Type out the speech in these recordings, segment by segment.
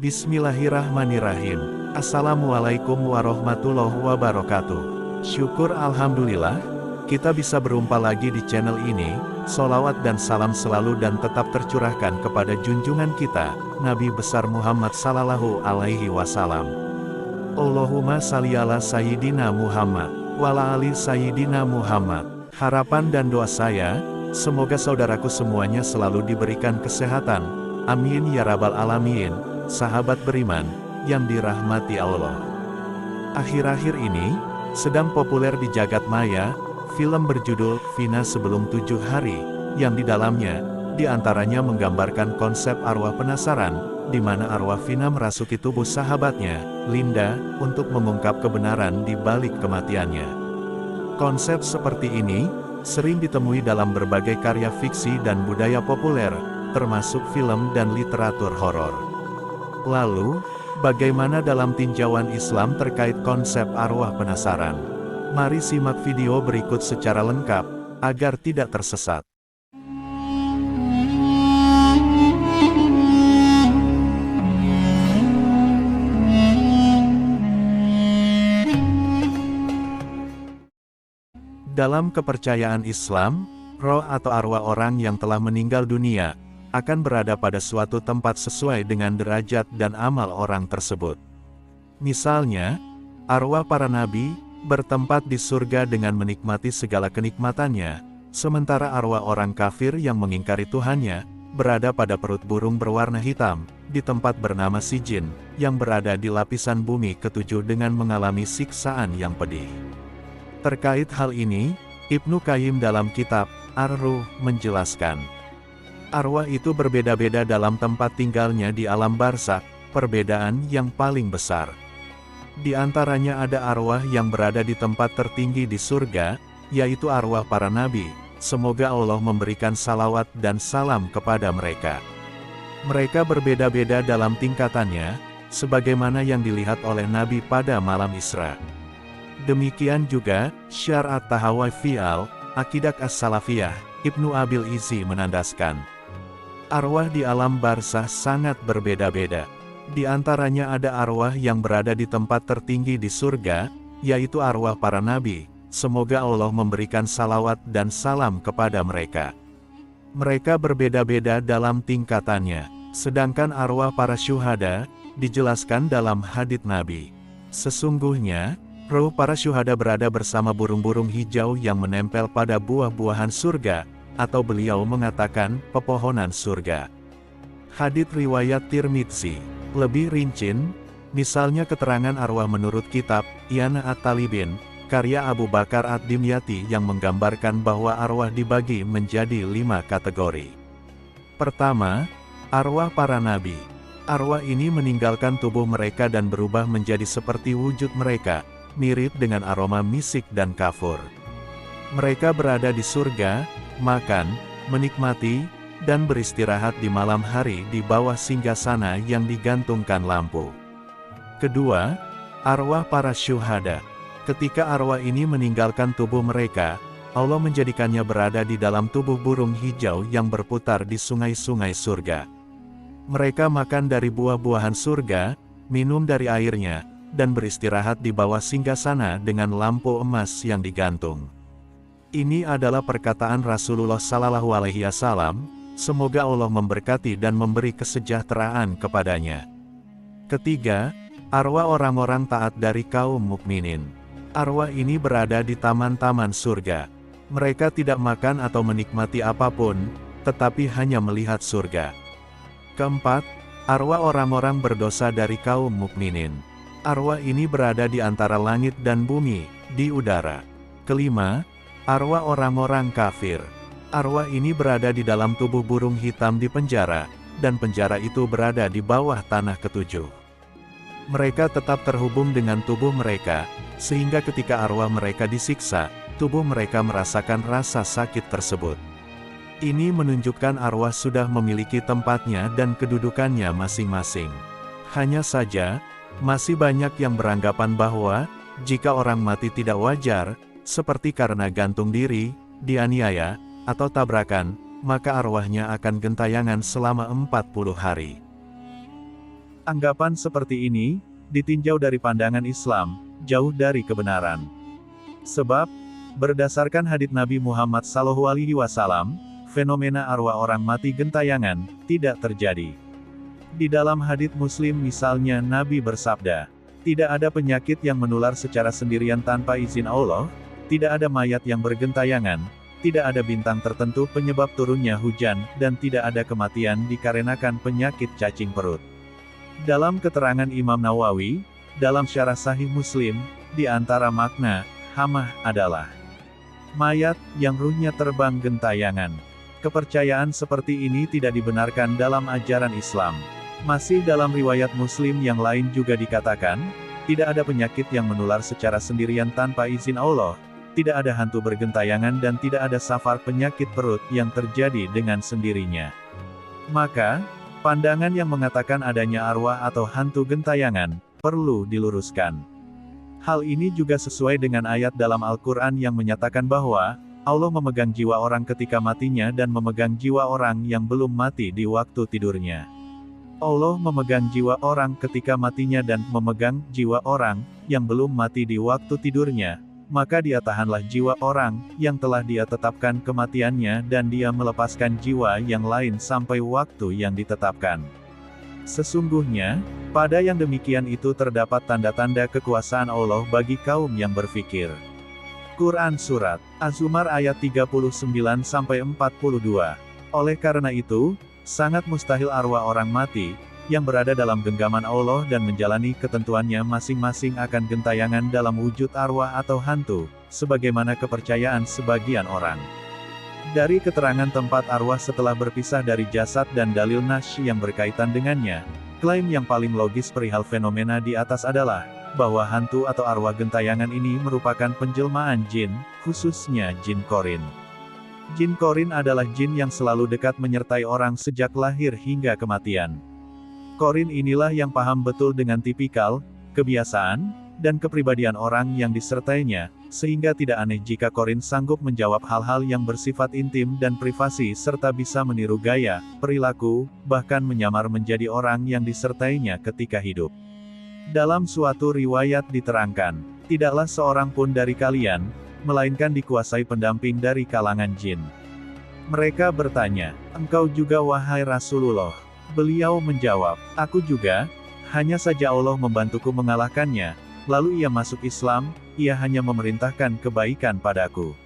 Bismillahirrahmanirrahim. Assalamualaikum warahmatullahi wabarakatuh. Syukur alhamdulillah, kita bisa berjumpa lagi di channel ini. Sholawat dan salam selalu dan tetap tercurahkan kepada junjungan kita, Nabi besar Muhammad sallallahu alaihi wasallam. Allahumma shalli ala sayyidina Muhammad, wala ali sayyidina Muhammad. Harapan dan doa saya, semoga saudaraku semuanya selalu diberikan kesehatan. Amin ya rabbal alamin. Sahabat beriman, yang dirahmati Allah. Akhir-akhir ini, sedang populer di jagat maya, film berjudul Vina Sebelum 7 Hari, yang di dalamnya, diantaranya menggambarkan konsep arwah penasaran, di mana arwah Vina merasuki tubuh sahabatnya, Linda, untuk mengungkap kebenaran di balik kematiannya. Konsep seperti ini, sering ditemui dalam berbagai karya fiksi dan budaya populer, termasuk film dan literatur horor. Lalu, bagaimana dalam tinjauan Islam terkait konsep arwah penasaran? Mari simak video berikut secara lengkap, agar tidak tersesat. Dalam kepercayaan Islam, roh atau arwah orang yang telah meninggal dunia, akan berada pada suatu tempat sesuai dengan derajat dan amal orang tersebut. Misalnya, arwah para nabi, bertempat di surga dengan menikmati segala kenikmatannya, sementara arwah orang kafir yang mengingkari Tuhannya, berada pada perut burung berwarna hitam, di tempat bernama Sijin, yang berada di lapisan bumi ketujuh dengan mengalami siksaan yang pedih. Terkait hal ini, Ibnu Qayyim dalam kitab Ar-Ruh menjelaskan, arwah itu berbeda-beda dalam tempat tinggalnya di alam barzakh, perbedaan yang paling besar. Di antaranya ada arwah yang berada di tempat tertinggi di surga, yaitu arwah para nabi, semoga Allah memberikan salawat dan salam kepada mereka. Mereka berbeda-beda dalam tingkatannya, sebagaimana yang dilihat oleh Nabi pada malam Isra. Demikian juga, Syarh at-Tahawi fi al-Aqidah as-Salafiyah, Ibnu Abil Izzi menandaskan, arwah di alam barzakh sangat berbeda-beda. Di antaranya ada arwah yang berada di tempat tertinggi di surga, yaitu arwah para nabi, semoga Allah memberikan salawat dan salam kepada mereka. Mereka berbeda-beda dalam tingkatannya, sedangkan arwah para syuhada, dijelaskan dalam hadits Nabi. Sesungguhnya, roh para syuhada berada bersama burung-burung hijau yang menempel pada buah-buahan surga, atau beliau mengatakan, pepohonan surga. Hadits riwayat Tirmidzi. Lebih rinci, misalnya keterangan arwah menurut kitab I'anah at-Talibin, karya Abu Bakar ad-Dimyati yang menggambarkan bahwa arwah dibagi menjadi 5 kategori. Pertama, arwah para nabi. Arwah ini meninggalkan tubuh mereka dan berubah menjadi seperti wujud mereka, mirip dengan aroma misik dan kafur. Mereka berada di surga, makan, menikmati, dan beristirahat di malam hari di bawah singgasana yang digantungkan lampu. Kedua, arwah para syuhada. Ketika arwah ini meninggalkan tubuh mereka, Allah menjadikannya berada di dalam tubuh burung hijau yang berputar di sungai-sungai surga. Mereka makan dari buah-buahan surga, minum dari airnya, dan beristirahat di bawah singgasana dengan lampu emas yang digantung. Ini adalah perkataan Rasulullah sallallahu alaihi wasallam. Semoga Allah memberkati dan memberi kesejahteraan kepadanya. Ketiga, arwah orang-orang taat dari kaum mukminin. Arwah ini berada di taman-taman surga. Mereka tidak makan atau menikmati apapun, tetapi hanya melihat surga. Keempat, arwah orang-orang berdosa dari kaum mukminin. Arwah ini berada di antara langit dan bumi, di udara. Kelima, arwah orang-orang kafir. Arwah ini berada di dalam tubuh burung hitam di penjara, dan penjara itu berada di bawah tanah ketujuh. Mereka tetap terhubung dengan tubuh mereka, sehingga ketika arwah mereka disiksa, tubuh mereka merasakan rasa sakit tersebut. Ini menunjukkan arwah sudah memiliki tempatnya dan kedudukannya masing-masing. Hanya saja, masih banyak yang beranggapan bahwa, jika orang mati tidak wajar, seperti karena gantung diri, dianiaya, atau tabrakan, maka arwahnya akan gentayangan selama 40 hari. Anggapan seperti ini, ditinjau dari pandangan Islam, jauh dari kebenaran. Sebab, berdasarkan hadits Nabi Muhammad SAW, fenomena arwah orang mati gentayangan, tidak terjadi. Di dalam hadits Muslim misalnya Nabi bersabda, tidak ada penyakit yang menular secara sendirian tanpa izin Allah, tidak ada mayat yang bergentayangan, tidak ada bintang tertentu penyebab turunnya hujan, dan tidak ada kematian dikarenakan penyakit cacing perut. Dalam keterangan Imam Nawawi, dalam syarah Sahih Muslim, di antara makna hamah adalah mayat yang ruhnya terbang gentayangan. Kepercayaan seperti ini tidak dibenarkan dalam ajaran Islam. Masih dalam riwayat Muslim yang lain juga dikatakan, tidak ada penyakit yang menular secara sendirian tanpa izin Allah, tidak ada hantu bergentayangan dan tidak ada safar penyakit perut yang terjadi dengan sendirinya. Maka, pandangan yang mengatakan adanya arwah atau hantu gentayangan, perlu diluruskan. Hal ini juga sesuai dengan ayat dalam Al-Quran yang menyatakan bahwa, Allah memegang jiwa orang ketika matinya dan memegang jiwa orang yang belum mati di waktu tidurnya. Allah memegang jiwa orang ketika matinya dan memegang jiwa orang yang belum mati di waktu tidurnya, maka dia tahanlah jiwa orang yang telah dia tetapkan kematiannya dan dia melepaskan jiwa yang lain sampai waktu yang ditetapkan. Sesungguhnya, pada yang demikian itu terdapat tanda-tanda kekuasaan Allah bagi kaum yang berfikir. Quran Surat Az-Zumar ayat 39-42. Oleh karena itu, sangat mustahil arwah orang mati, yang berada dalam genggaman Allah dan menjalani ketentuannya masing-masing akan gentayangan dalam wujud arwah atau hantu, sebagaimana kepercayaan sebagian orang. Dari keterangan tempat arwah setelah berpisah dari jasad dan dalil nas yang berkaitan dengannya, klaim yang paling logis perihal fenomena di atas adalah, bahwa hantu atau arwah gentayangan ini merupakan penjelmaan jin, khususnya jin korin. Jin korin adalah jin yang selalu dekat menyertai orang sejak lahir hingga kematian. Korin inilah yang paham betul dengan tipikal, kebiasaan, dan kepribadian orang yang disertainya, sehingga tidak aneh jika korin sanggup menjawab hal-hal yang bersifat intim dan privasi serta bisa meniru gaya, perilaku, bahkan menyamar menjadi orang yang disertainya ketika hidup. Dalam suatu riwayat diterangkan, tidaklah seorang pun dari kalian, melainkan dikuasai pendamping dari kalangan jin. Mereka bertanya, engkau juga wahai Rasulullah? Beliau menjawab, aku juga, hanya saja Allah membantuku mengalahkannya, lalu ia masuk Islam, ia hanya memerintahkan kebaikan padaku.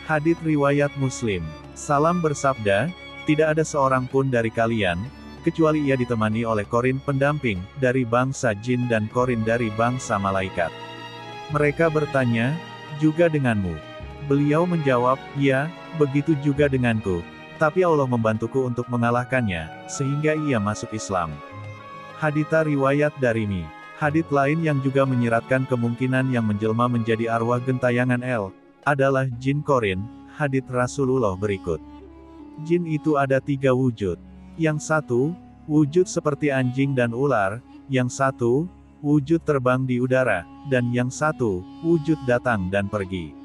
Hadits riwayat Muslim. Salam bersabda, tidak ada seorang pun dari kalian, kecuali ia ditemani oleh korin pendamping, dari bangsa jin dan korin dari bangsa malaikat. Mereka bertanya, juga denganmu? Beliau menjawab, ya, begitu juga denganku. Tapi Allah membantuku untuk mengalahkannya, sehingga ia masuk Islam. Hadits riwayat Darimi. Hadits lain yang juga menyiratkan kemungkinan yang menjelma menjadi arwah gentayangan adalah jin korin. Hadits Rasulullah berikut. Jin itu ada 3 wujud. Yang satu, wujud seperti anjing dan ular. Yang satu, wujud terbang di udara. Dan yang satu, wujud datang dan pergi.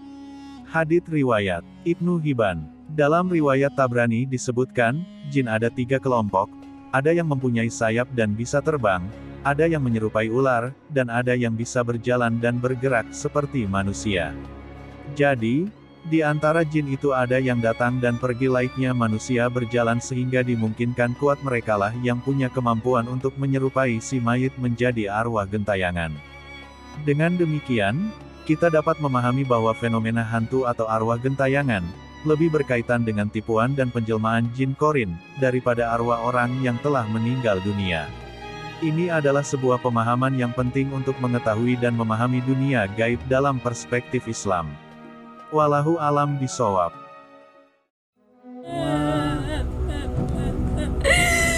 Hadits riwayat Ibnu Hibban. Dalam riwayat Tabrani disebutkan, jin ada 3 kelompok, ada yang mempunyai sayap dan bisa terbang, ada yang menyerupai ular, dan ada yang bisa berjalan dan bergerak seperti manusia. Jadi, di antara jin itu ada yang datang dan pergi layaknya manusia berjalan sehingga dimungkinkan kuat merekalah yang punya kemampuan untuk menyerupai si mayit menjadi arwah gentayangan. Dengan demikian, kita dapat memahami bahwa fenomena hantu atau arwah gentayangan, lebih berkaitan dengan tipuan dan penjelmaan jin korin, daripada arwah orang yang telah meninggal dunia. Ini adalah sebuah pemahaman yang penting untuk mengetahui dan memahami dunia gaib dalam perspektif Islam. Wallahu alam bishawab.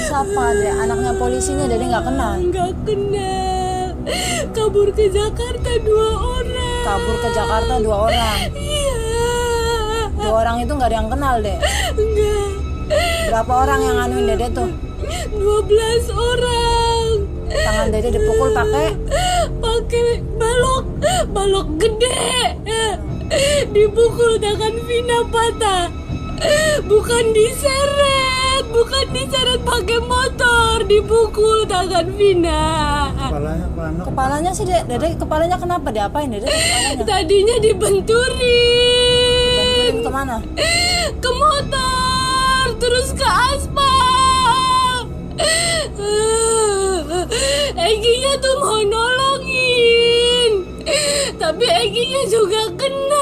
Siapa Dek? Anaknya polisinya Dede nggak kenal? Nggak kenal. Kabur ke Jakarta 2 orang. Kabur ke Jakarta 2 orang. Iya. 2 orang itu nggak ada yang kenal Dek? Enggak. Berapa orang yang nganuin Dede tuh? 12 orang. Tangan Dede dipukul pakai balok gede. Dipukul dengan Vina patah. Bukan diseret. bukan diseret pakai motor, dipukul tangan Vina. Kepalanya sih Dede, kepalanya kenapa? Diapain Dede? Kepalanya Tadinya dibenturin. kemana? Ke motor, terus ke aspal. Eginya tuh mau nolongin, tapi Eginya juga kena.